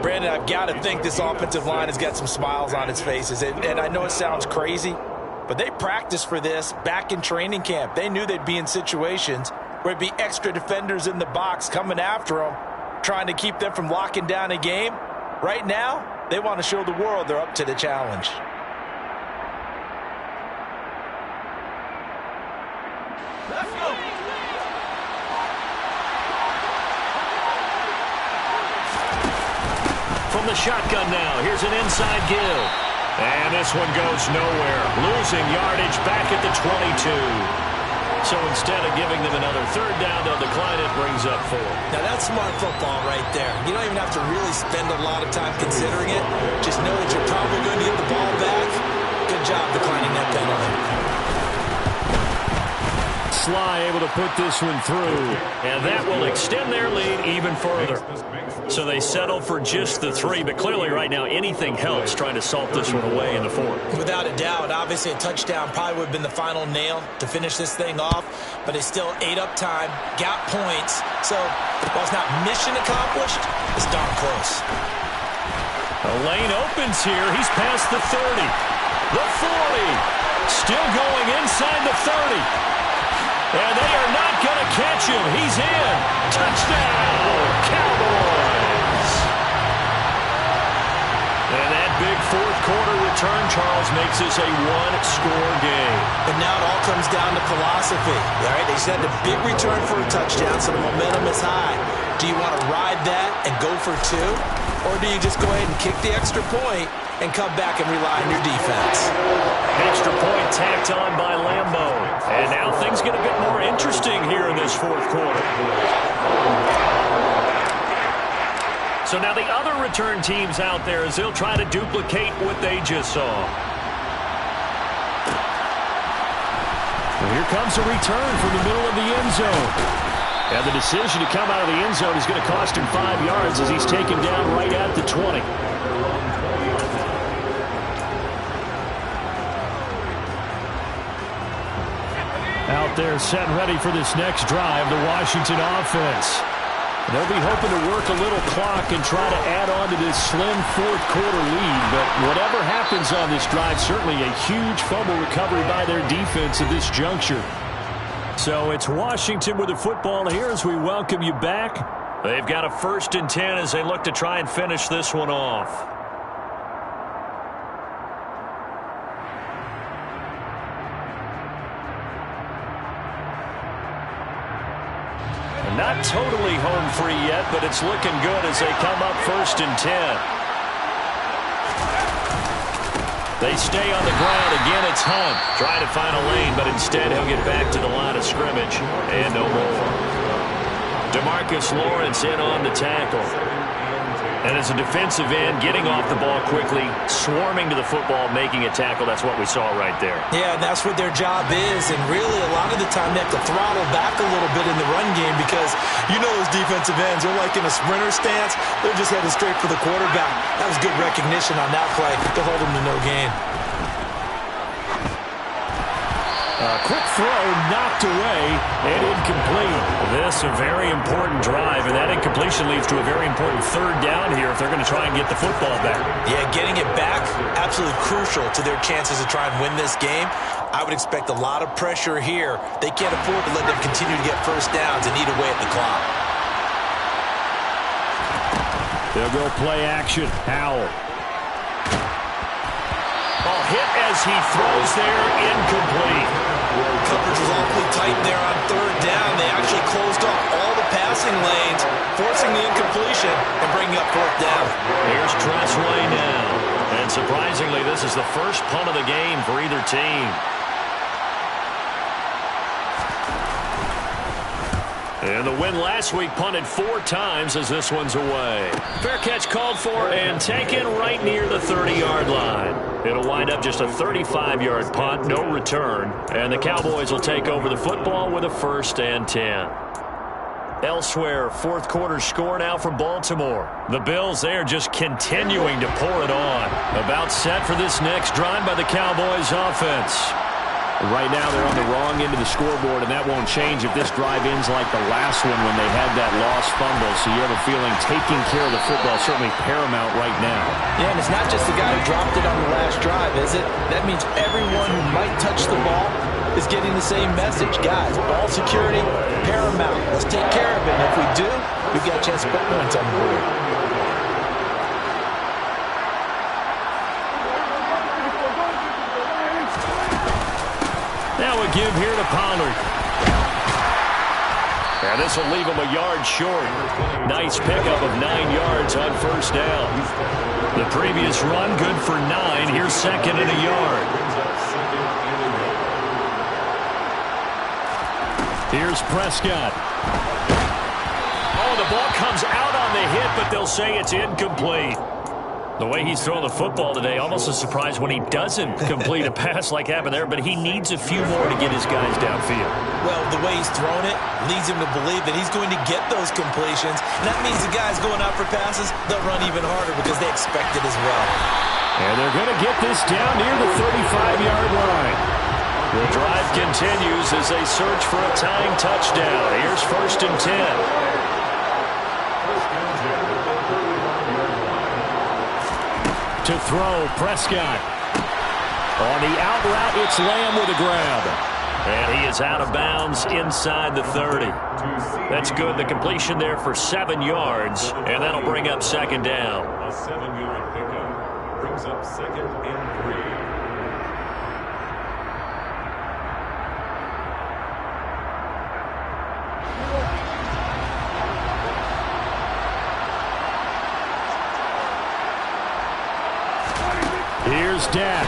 Brandon, I've got to think this offensive line has got some smiles on its faces. And I know it sounds crazy, but they practiced for this back in training camp. They knew they'd be in situations where it'd be extra defenders in the box coming after them, trying to keep them from locking down a game. Right now, they want to show the world they're up to the challenge. Let's go. From the shotgun now, here's an inside give. And this one goes nowhere. Losing yardage back at the 22. So instead of giving them another third down, they'll decline it, brings up 4. Now that's smart football right there. You don't even have to really spend a lot of time considering it. Just know that you're probably going to get the ball back. Good job declining that penalty. Sly able to put this one through. And that will extend their lead even further. So they settle for just the 3, but clearly right now anything helps trying to salt this one away in the 4th. Without a doubt, obviously a touchdown probably would have been the final nail to finish this thing off, but it still ate up time, got points. So while it's not mission accomplished, it's darn close. A lane opens here. He's past the 30, the 40, still going inside the 30. And they are not going to catch him. He's in. Touchdown, Cowboys. And that big fourth fourth-quarter return, Charles, makes this a one-score game. And now it all comes down to philosophy. All right, they just had a big return for a touchdown, so the momentum is high. Do you want to ride that and go for two? Or do you just go ahead and kick the extra point and come back and rely on your defense? Extra point tacked on by Lambo. And now things get a bit more interesting here in this fourth quarter. So now the other return teams out there as they'll try to duplicate what they just saw. And here comes a return from the middle of the end zone. And the decision to come out of the end zone is going to cost him 5 yards as he's taken down right at the 20. Out there set and ready for this next drive, the Washington offense. They'll be hoping to work a little clock and try to add on to this slim fourth-quarter lead. But whatever happens on this drive, certainly a huge fumble recovery by their defense at this juncture. So it's Washington with the football here as we welcome you back. They've got a 1st and 10 as they look to try and finish this one off. Not totally home free yet, but it's looking good as they come up 1st and 10. They stay on the ground. Again, it's Hunt. Trying to find a lane, but instead he'll get back to the line of scrimmage. And no more. DeMarcus Lawrence in on the tackle. And as a defensive end, getting off the ball quickly, swarming to the football, making a tackle. That's what we saw right there. Yeah, and that's what their job is. And really, a lot of the time, they have to throttle back a little bit in the run game because you know those defensive ends, they're like in a sprinter stance. They're just headed straight for the quarterback. That was good recognition on that play to hold them to no gain. A quick throw knocked away and incomplete. This a very important drive, and that incompletion leads to a very important 3rd down here if they're going to try and get the football back. Yeah, getting it back, absolutely crucial to their chances to try and win this game. I would expect a lot of pressure here. They can't afford to let them continue to get 1st downs and eat away at the clock. They'll go play action. Howell. Ball hit as he throws there, incomplete. Coverage was awfully tight there on 3rd down. They actually closed off all the passing lanes, forcing the incompletion and bringing up 4th down. Here's Tressway now. And surprisingly, this is the first punt of the game for either team. And the win last week punted 4 times as this one's away. Fair catch called for and taken right near the 30-yard line. It'll wind up just a 35-yard punt, no return. And the Cowboys will take over the football with a 1st and 10. Elsewhere, fourth quarter score now from Baltimore. The Bills, they are just continuing to pour it on. About set for this next drive by the Cowboys offense. Right now they're on the wrong end of the scoreboard, and that won't change if this drive ends like the last one when they had that lost fumble. So you have a feeling taking care of the football is certainly paramount right now. Yeah, and it's not just the guy who dropped it on the last drive, is it? That means everyone who might touch the ball is getting the same message. Guys, ball security, paramount. Let's take care of it. And if we do, we've got a chance to put points on the board. Now a give here to Pollard. And this will leave him a yard short. Nice pickup of 9 yards on 1st down. The previous run good for 9. Here's 2nd and a yard. Here's Prescott. Oh, the ball comes out on the hit, but they'll say it's incomplete. The way he's throwing the football today, almost a surprise when he doesn't complete a pass like happened there, but he needs a few more to get his guys downfield. Well, the way he's thrown it leads him to believe that he's going to get those completions. And that means the guys going out for passes, they'll run even harder because they expect it as well. And they're going to get this down near the 35-yard line. The drive continues as they search for a tying touchdown. Here's 1st and 10. To throw, Prescott. On the out route, it's Lamb with a grab. And he is out of bounds inside the 30. That's good. The completion there for 7 yards. And that'll bring up 2nd down. A 7-yard pickup. brings up 2nd and 3. Here's Dak.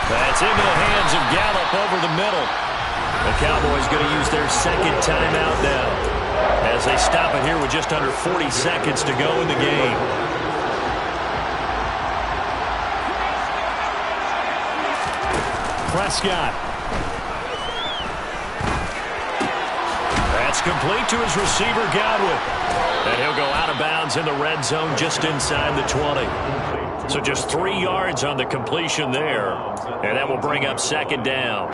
That's into the hands of Gallup over the middle. The Cowboys going to use their 2nd timeout now as they stop it here with just under 40 seconds to go in the game. Prescott. That's complete to his receiver, Godwin. And he'll go out of bounds in the red zone just inside the 20. So just 3 yards on the completion there. And that will bring up 2nd down.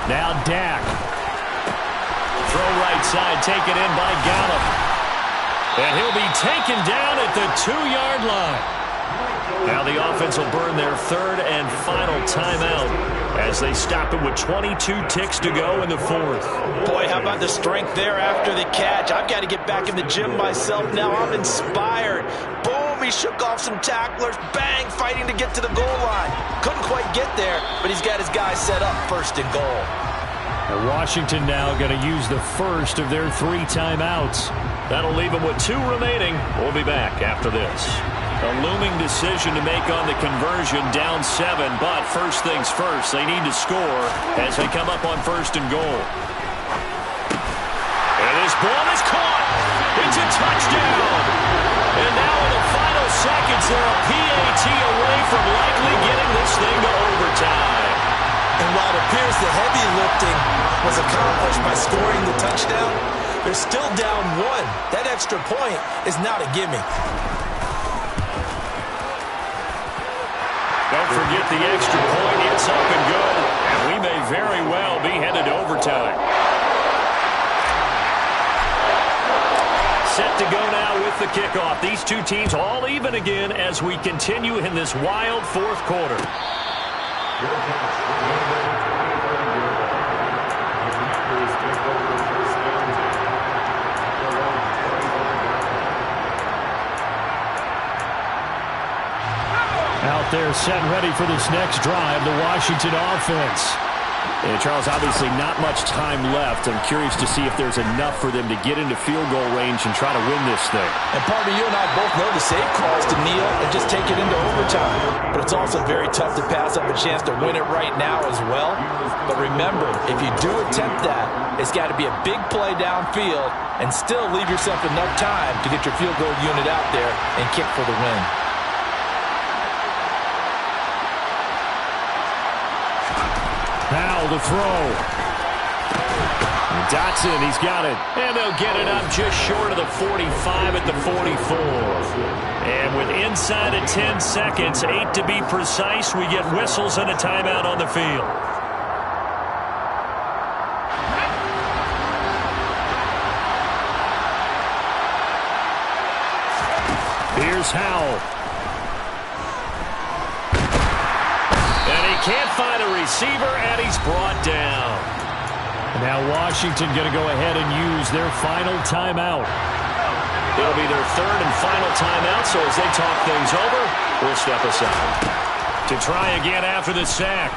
Now Dak. Throw right side, taken in by Gallup. And he'll be taken down at the 2-yard line. Now the offense will burn their 3rd and final timeout as they stop it with 22 ticks to go in the 4th. Boy, how about the strength there after the catch? I've got to get back in the gym myself now. I'm inspired. Boom, he shook off some tacklers. Bang, fighting to get to the goal line. Couldn't quite get there, but he's got his guys set up 1st and goal. And Washington now going to use the 1st of their 3 timeouts. That'll leave them with 2 remaining. We'll be back after this. A looming decision to make on the conversion, down 7, but first things first, they need to score as they come up on 1st and goal. And this ball is caught. It's a touchdown. And now in the final seconds, they're a PAT away from likely getting this thing to overtime. And while it appears the heavy lifting was accomplished by scoring the touchdown, they're still down 1. That extra point is not a gimme. Don't forget the extra point. It's up and good. And we may very well be headed to overtime. Set to go now with the kickoff. These 2 teams all even again as we continue in this wild 4th quarter. Out there set and ready for this next drive, the Washington offense. And Charles, obviously not much time left. I'm curious to see if there's enough for them to get into field goal range and try to win this thing. And partner, you and I both know the safe call is to kneel and just take it into overtime. But it's also very tough to pass up a chance to win it right now as well. But remember, if you do attempt that, it's got to be a big play downfield and still leave yourself enough time to get your field goal unit out there and kick for the win. Now the throw. Dotson, he's got it. And they'll get it up just short of the 45 at the 44. And with inside of 10 seconds, 8 to be precise, we get whistles and a timeout on the field. Here's Howell. Can't find a receiver, and he's brought down. And now Washington going to go ahead and use their final timeout. It'll be their 3rd and final timeout, so as they talk things over, we'll step aside. To try again after the sack.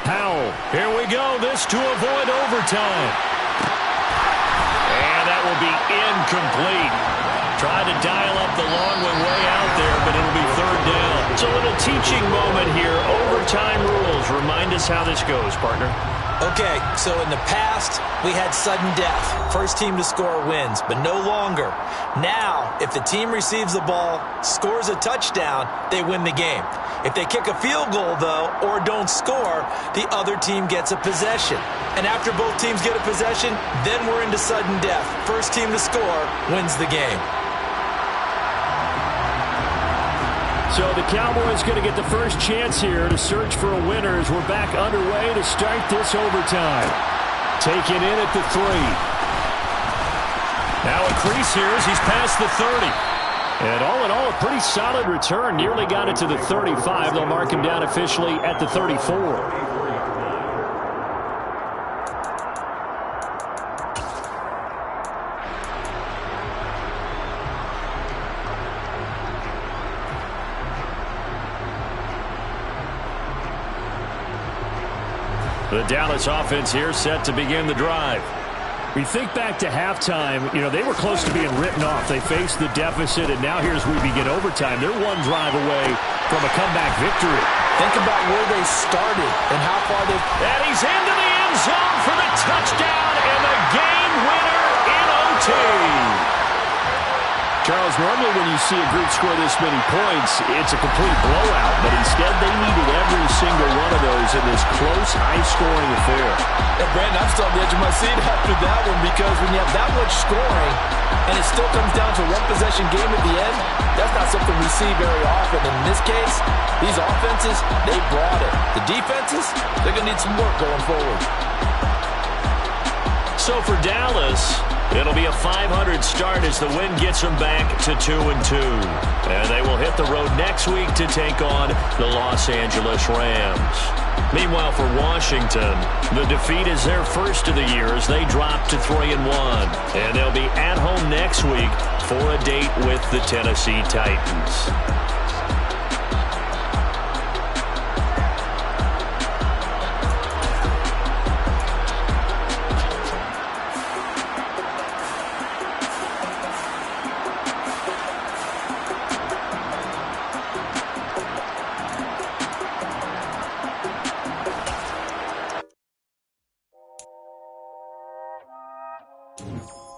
Howell. Here we go. This to avoid overtime. And that will be incomplete. Tried to dial up the long one way out there, but it'll be 3rd down. It's a little teaching moment here. Overtime rules. Remind us how this goes, partner. Okay, so in the past, we had sudden death. First team to score wins, but no longer. Now, if the team receives the ball, scores a touchdown, they win the game. If they kick a field goal, though, or don't score, the other team gets a possession. And after both teams get a possession, then we're into sudden death. First team to score wins the game. So the Cowboys going to get the first chance here to search for a winner as we're back underway to start this overtime. Taken in at the 3. Now a crease here as he's past the 30. And all in all, a pretty solid return. Nearly got it to the 35. They'll mark him down officially at the 34. The Dallas offense here set to begin the drive. We think back to halftime, they were close to being written off. They faced the deficit, and now here's we begin overtime. They're one drive away from a comeback victory. Think about where they started and how far they've... And he's into the end zone for the touchdown and the game winner in OT. Charles, normally when you see a group score this many points, it's a complete blowout. But instead, they needed every single one of those in this close, high-scoring affair. And Brandon, I'm still on the edge of my seat after that one because when you have that much scoring and it still comes down to a one-possession game at the end, that's not something we see very often. And in this case, these offenses, they brought it. The defenses, they're going to need some work going forward. So for Dallas, it'll be a 500 start as the win gets them back to 2-2. And they will hit the road next week to take on the Los Angeles Rams. Meanwhile, for Washington, the defeat is their first of the year as they drop to 3-1. And they'll be at home next week for a date with the Tennessee Titans. Thank you.